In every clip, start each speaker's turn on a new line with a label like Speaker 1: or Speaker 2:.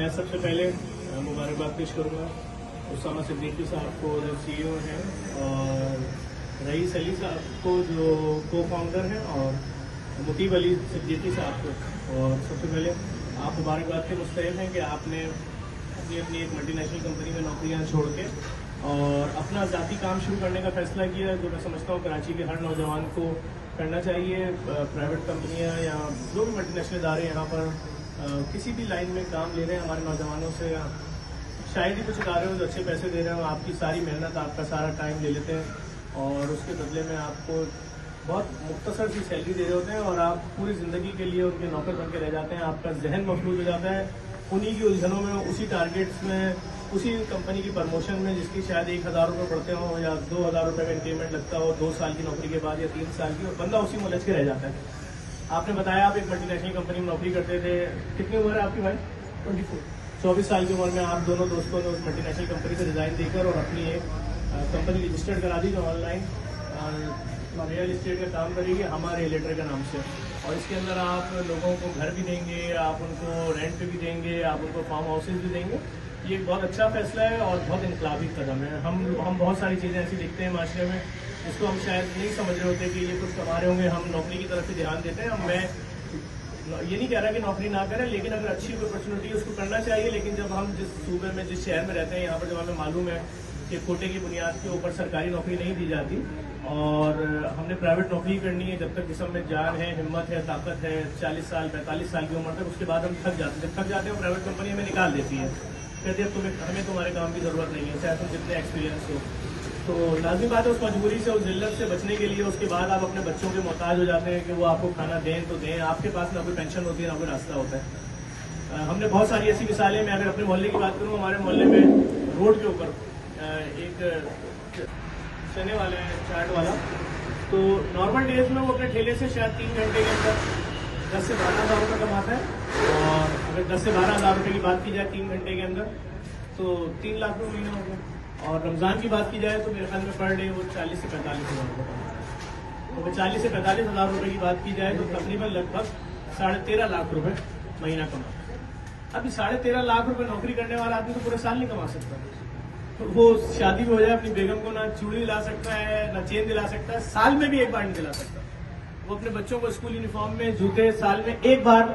Speaker 1: मैं सबसे पहले मुबारकबाद पेश करूँगा उसामा सिद्दीकी साहब को जो CEO हैं और रईस अली साहब को जो को-फाउंडर हैं और मुतीब अली सिद्दीकी साहब को। और सबसे पहले आप मुबारकबाद के मुस्तहिक़ हैं कि आपने अपनी एक मल्टीनेशनल कंपनी में नौकरियां छोड़ के और अपना ज़ाती काम शुरू करने का फैसला किया, जो मैं समझता हूँ कराची के हर नौजवान को करना चाहिए। प्राइवेट कंपनियां या जो भी मल्टीनेशनल इदारे यहाँ पर किसी भी लाइन में काम ले रहे हैं हमारे नौजवानों से, शायद ही कुछ इदारे हो जो अच्छे पैसे दे रहे हो, आपकी सारी मेहनत आपका सारा टाइम ले लेते हैं और उसके बदले में आपको बहुत मुख्तसर सी सैलरी दे रहे होते हैं और आप पूरी ज़िंदगी के लिए उनके नौकर बन के रह जाते हैं। आपका जहन मफलूज हो जाता है उन्हीं की उलझनों में, उसी टारगेट्स में, उसी कंपनी की प्रमोशन में जिसकी शायद 1000 रुपये बढ़ते हो या 2000 रुपये का इंक्रीमेंट लगता हो 2 साल की नौकरी के बाद या 3 साल की, और बंदा उसी में उलझ के रह जाता है। आपने बताया आप एक मल्टीनेशनल कंपनी में नौकरी करते थे, कितनी उम्र है आपकी भाई? 24। 24 साल की उम्र में आप दोनों दोस्तों ने उस मल्टीनेशनल कंपनी से रिजाइन देकर और अपनी एक कंपनी रजिस्टर्ड करा दी जो ऑनलाइन रियल इस्टेट का काम करेगी हमारे रिलेटर के नाम से, और इसके अंदर आप लोगों को घर भी देंगे, आप उनको रेंट पे भी देंगे, आप उनको फार्म हाउसेज भी देंगे। ये एक बहुत अच्छा फैसला है और बहुत इनकलाबी कदम है। हम बहुत सारी चीज़ें ऐसी देखते हैं माशरे में जिसको हम शायद नहीं समझ रहे होते कि ये कुछ कमा रहे होंगे, हम नौकरी की तरफ से ध्यान देते हैं। मैं ये नहीं कह रहा कि नौकरी ना करें, लेकिन अगर अच्छी अपॉर्चुनिटी उसको करना चाहिए। लेकिन जब हम जिस सूबे में जिस शहर में रहते हैं यहाँ पर जब हमें मालूम है कि कोटे की बुनियाद के ऊपर सरकारी नौकरी नहीं दी जाती और हमने प्राइवेट नौकरी करनी है, जब तक जिस्म में जान है, हिम्मत है, ताकत है, 40 साल 45 साल की उम्र तक, उसके बाद हम थक जाते हैं। जब थक जाते हैं प्राइवेट कंपनी हमें निकाल देती है, कहते हैं हमें तुम्हारे काम की ज़रूरत नहीं है, चाहे तुम जितने एक्सपीरियंस हो। तो लाजमी बात है उस मजबूरी से, उस जिल्लत से बचने के लिए उसके बाद आप अपने बच्चों के मोहताज हो जाते हैं कि वो आपको खाना दें तो दें, आपके पास ना कोई पेंशन होती है ना कोई रास्ता होता है। हमने बहुत सारी ऐसी मिसालें, मैं अगर अपने मोहल्ले की बात करूँ, हमारे मोहल्ले में रोड के ऊपर एक चने वाले हैं चाट वाला, तो नॉर्मल डेज में वो अपने ठेले से शायद 3 घंटे के अंदर 10 से 12 हज़ार रुपये कमाता है, और अगर 10 से 12 हज़ार रुपये की बात की जाए 3 घंटे के अंदर तो 3 लाख रुपये महीना हो गया। और रमज़ान की बात की जाए तो मेरे ख्याल में पर डे वो 40 से 45 हज़ार रुपये कमाता है। तो 40 से 45 हज़ार रुपये की बात की जाए तो तकरीबन लगभग 13.5 लाख रुपये महीना कमाता है। अभी 13.5 लाख रुपये नौकरी करने वाला आदमी तो पूरे साल नहीं कमा सकता। तो वो शादी भी हो जाए अपनी बेगम को ना चूड़ी दिला सकता है ना चेन दिला सकता है, साल में भी एक बार नहीं दिला सकता। वो अपने बच्चों को स्कूल यूनिफॉर्म में जूते साल में एक बार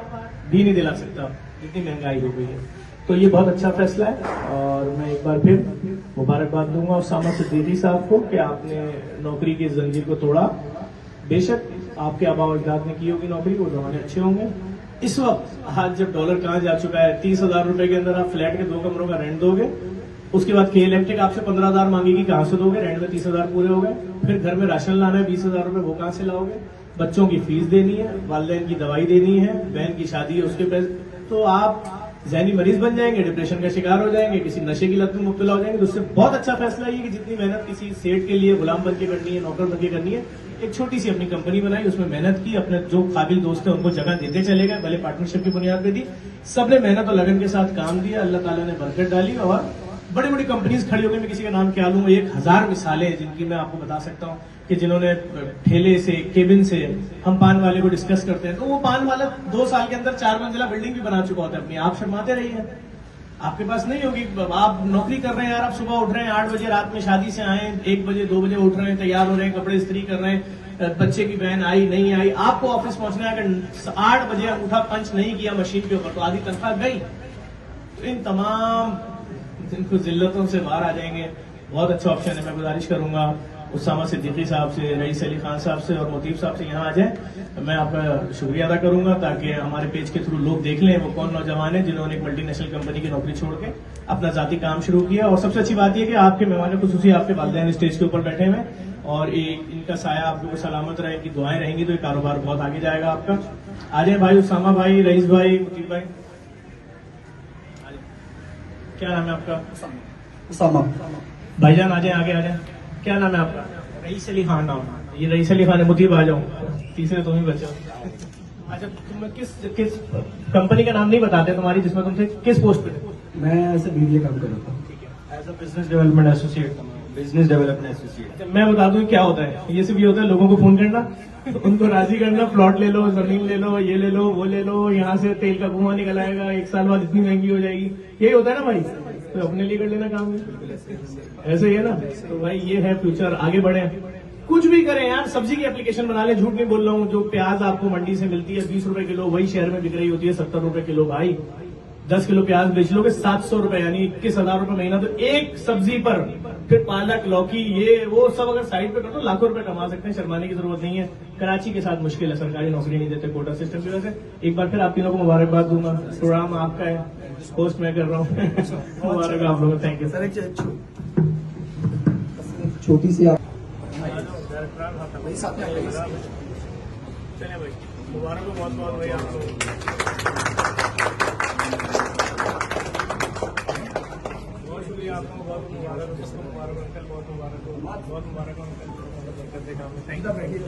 Speaker 1: भी नहीं दिला सकता, इतनी महंगाई हो गई है। तो ये बहुत अच्छा फैसला है और मैं एक बार फिर मुबारकबाद दूंगा उसामा सिद्दीकी साहब को कि आपने नौकरी की जंजीर को तोड़ा। बेशक आपके आबा अजदाद ने की होगी नौकरी, वो जमाने अच्छे होंगे। इस वक्त आज जब डॉलर कहाँ जा चुका है, 30,000 रुपए के अंदर आप फ्लैट के 2 कमरों का रेंट दोगे, उसके बाद के इलेक्ट्रिक आपसे 15,000 मांगेगी, कहाँ से दोगे? रेंट में 30,000 पूरे हो गए। फिर घर में राशन लाना है 20,000 रुपए, वो कहाँ से लाओगे? बच्चों की फीस देनी है, वालिदैन की दवाई देनी है, बहन की शादी है उसके पैसे, तो आप ज़हनी मरीज बन जाएंगे, डिप्रेशन का शिकार हो जाएंगे, किसी नशे की लत में मुब्तला हो जाएंगे। तो उससे बहुत अच्छा फैसला ये कि जितनी मेहनत किसी सेठ के लिए गुलाम बन के करनी है, नौकर बन के करनी है, एक छोटी सी अपनी कंपनी बनाई, उसमें मेहनत की, अपने जो काबिल दोस्त है उनको जगह देते चले गए, भले पार्टनरशिप की बुनियाद पे दी, सबने मेहनत और लगन के साथ काम दिया, अल्लाह ताला ने बरकत डाली और बड़ी बड़ी कंपनीज खड़ी हो गई। मैं किसी का नाम क्या लूं, 1000 मिसालें जिनकी मैं आपको बता सकता हूं कि जिन्होंने ठेले से, केबिन से, हम पान वाले को डिस्कस करते हैं तो वो पान वाला 2 साल के अंदर 4 मंजिला बिल्डिंग भी बना चुका होता है अपनी। आप शर्माते रहिए, आपके पास नहीं होगी, आप नौकरी कर रहे हैं यार, आप सुबह उठ रहे हैं 8 बजे, रात में शादी से आए 1 बजे 2 बजे उठ रहे हैं, तैयार हो रहे हैं, कपड़े इस्त्री कर रहे हैं, बच्चे की बहन आई नहीं आई, आपको ऑफिस पहुंचना है, अगर 8 बजे अंगूठा पंच नहीं किया मशीन के ऊपर तो आधी तनख्वाह गई। तो इन तमाम जिनको जिल्लतों से बाहर आ जाएंगे, बहुत अच्छा ऑप्शन है। मैं गुजारिश करूंगा उसामा सिद्दीकी साहब से, रईस अली खान साहब से और मुतीब साहब से यहाँ आ जाए। मैं आपका शुक्रिया अदा करूंगा ताकि हमारे पेज के थ्रू लोग देख लें वो कौन नौजवान है जिन्होंने एक मल्टीनेशनल कंपनी की नौकरी छोड़ के अपना जाती काम शुरू किया। और सबसे अच्छी बात यह कि आपके मेहमान खुसूसी आपके वालिदैन स्टेज के ऊपर बैठे हुए और इनका साया आपको सलामत रहे, इनकी दुआएं रहेंगी तो ये कारोबार बहुत आगे जाएगा आपका। आ जाए भाई, उसामा भाई, रईस भाई, मुतीब भाई। क्या नाम है आपका? उसामा भाईजान आ जाए, आगे आ जाए। क्या नाम है आपका?
Speaker 2: रईस अली खान नाम।
Speaker 1: ये रईस अली खान है। मुतीब आ जाओ, तीसरे तुम ही बचो। अच्छा, तुम किस कंपनी का नाम नहीं बताते तुम्हारी, जिसमें तुम थे किस पोस्ट पे थे?
Speaker 2: मैं एज ए BBA काम कर रहा था, as a business development associate. Business development associate.
Speaker 1: मैं बता दूं क्या होता है। ये सिर्फ ये होता है लोगों को फोन करना, उनको राजी करना, प्लॉट ले लो, जमीन ले लो, ये ले लो, वो ले लो, यहाँ से तेल का कुआं निकल आएगा, 1 साल बाद इतनी महंगी हो जाएगी। यही होता है ना भाई, तो अपने लिए कर लेना काम है, ऐसे ही है ना। तो भाई ये है फ्यूचर, आगे बढ़े, कुछ भी करें यार, सब्जी की एप्लीकेशन बना ले। झूठ नहीं बोल रहा हूँ, जो प्याज आपको मंडी से मिलती है 20 रुपए किलो, वही शहर में बिक रही होती है 70 रुपए किलो। भाई 10 किलो प्याज बेच लोगे 700 रुपए, यानी 21,000 रुपए महीना। तो एक सब्जी पर फिर पालक, लौकी, ये वो सब अगर साइड पे करो, लाखों रुपए कमा सकते हैं। शर्माने की जरूरत नहीं है। कराची के साथ मुश्किल है, सरकारी नौकरी नहीं देते कोटा सिस्टम की वजह से। एक बार फिर आप तीनों को मुबारकबाद दूंगा, प्रोग्राम आपका है, होस्ट मैं कर रहा हूँ। मुबारक आप लोगों को, थैंक यू।
Speaker 3: सर एक छोटी सी आप
Speaker 1: चले भाई, मुबारक हो बहुत बहुत भाई आप लोगों बहुत शुक्रिया आपको, बहुत मुबारक हो, सबको मुबारक हो अंकल, बहुत मुबारक हो, बहुत मुबारक हो अंकल, थैंक यू।